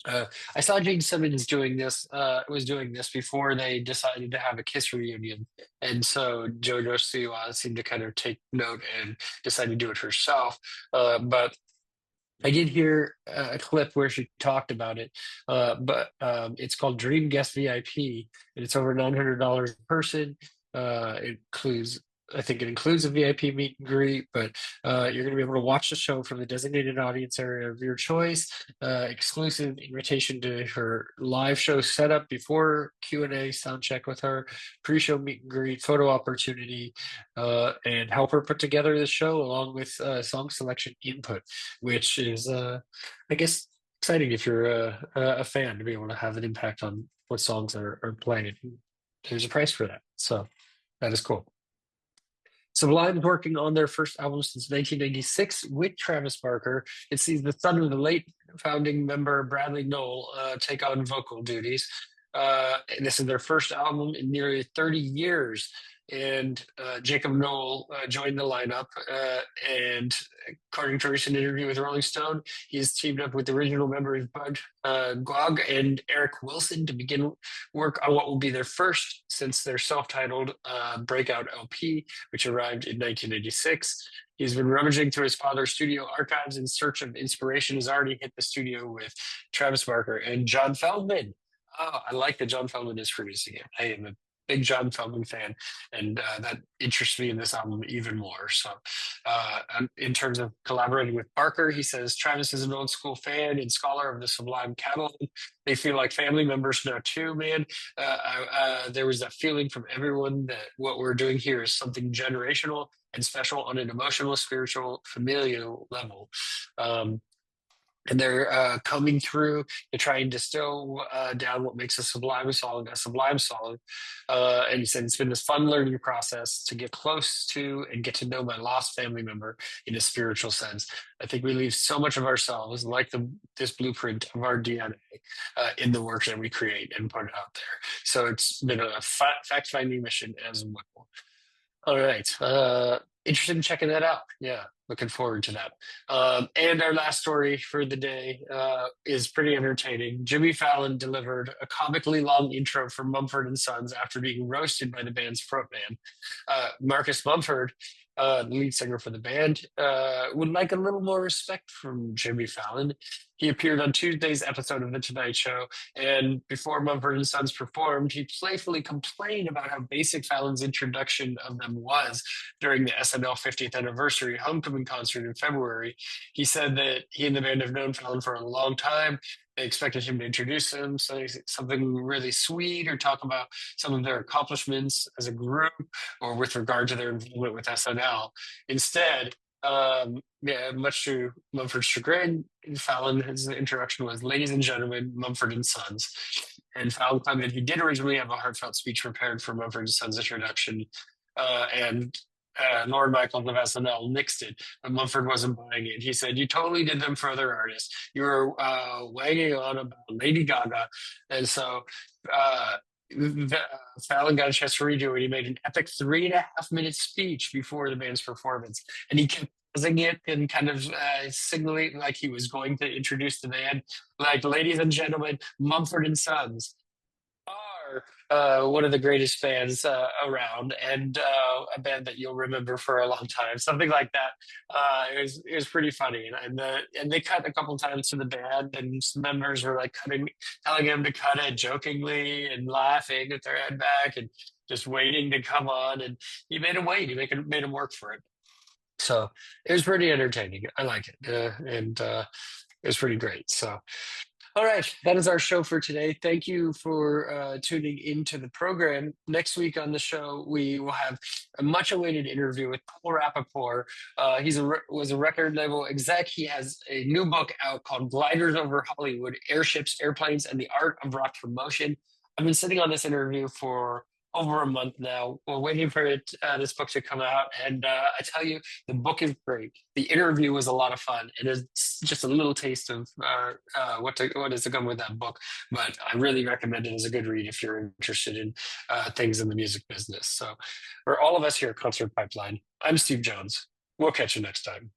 I saw Gene Simmons doing this. Was doing this before they decided to have a Kiss reunion, and so JoJo Siwa seemed to kind of take note and decide to do it herself. But I did hear a clip where she talked about it, but it's called Dream Guest VIP, and it's over $900 a person. It includes, I think it includes a VIP meet and greet, but you're going to be able to watch the show from the designated audience area of your choice. Exclusive invitation to her live show setup before Q&A, sound check with her, pre-show meet and greet, photo opportunity, and help her put together the show along with song selection input, which is, I guess, exciting if you're a fan to be able to have an impact on what songs are playing. There's a price for that, so that is cool. Sublime is working on their first album since 1996 with Travis Barker. It sees the son of the late founding member Bradley Noel take on vocal duties. And this is their first album in nearly 30 years. And Jacob Noel joined the lineup. And according to a recent interview with Rolling Stone, he has teamed up with the original members Bud Gwog and Eric Wilson to begin work on what will be their first since their self-titled breakout LP, which arrived in 1986. He's been rummaging through his father's studio archives in search of inspiration. Has already hit the studio with Travis Barker and John Feldman. Oh, I like that John Feldman is producing it. I am a big John Feldman fan, and that interests me in this album even more. So, in terms of collaborating with Barker, he says Travis is an old school fan and scholar of the Sublime catalog. They feel like family members now too, man. There was that feeling from everyone that what we're doing here is something generational and special on an emotional, spiritual, familial level. And they're coming through to try and distill down what makes a Sublime song a Sublime song. And he said it's been this fun learning process to get close to and get to know my lost family member in a spiritual sense. I think we leave so much of ourselves, like this blueprint of our DNA, in the work that we create and put out there. So it's been a fact-finding mission as well. All right. Interested in checking that out. Yeah, looking forward to that. And our last story for the day is pretty entertaining. Jimmy Fallon delivered a comically long intro for Mumford & Sons after being roasted by the band's frontman. Marcus Mumford, the lead singer for the band, would like a little more respect from Jimmy Fallon. He appeared on Tuesday's episode of The Tonight Show, and before Mumford & Sons performed, he playfully complained about how basic Fallon's introduction of them was during the SNL 50th anniversary homecoming concert in February. He said that he and the band have known Fallon for a long time. They expected him to introduce them, say something really sweet or talk about some of their accomplishments as a group or with regard to their involvement with SNL. Instead, much to Mumford's chagrin, Fallon's introduction was, "Ladies and gentlemen, Mumford & Sons." And Fallon claimed that he did originally have a heartfelt speech prepared for Mumford & Sons' introduction, and Lord Michaels of SNL nixed it, but Mumford wasn't buying it. He said, "You totally did them for other artists. You were wagging on about Lady Gaga." And so Fallon got a chance to redo it. He made an epic 3.5 minute speech before the band's performance, and he kept pausing it and kind of signaling like he was going to introduce the band, like, "Ladies and gentlemen, Mumford & Sons are one of the greatest bands around, and a band that you'll remember for a long time," something like that. It was pretty funny, and they cut a couple times to the band, and some members were like telling him to cut it jokingly and laughing with their head back and just waiting to come on, and he made him wait. He made him work for it. So it was pretty entertaining. I like it, and it was pretty great. So. All right, that is our show for today. Thank you for tuning into the program. Next week on the show, we will have a much-awaited interview with Paul Rappaport. He was a record label exec. He has a new book out called Gliders Over Hollywood, Airships, Airplanes, and the Art of Rock Promotion. I've been sitting on this interview for over a month now. We're waiting for this book to come out, and I tell you, the book is great. The interview was a lot of fun, and it's just a little taste of what is to come with that book. But I really recommend it as a good read if you're interested in things in the music business. So, for all of us here at Concert Pipeline, I'm Steve Jones. We'll catch you next time.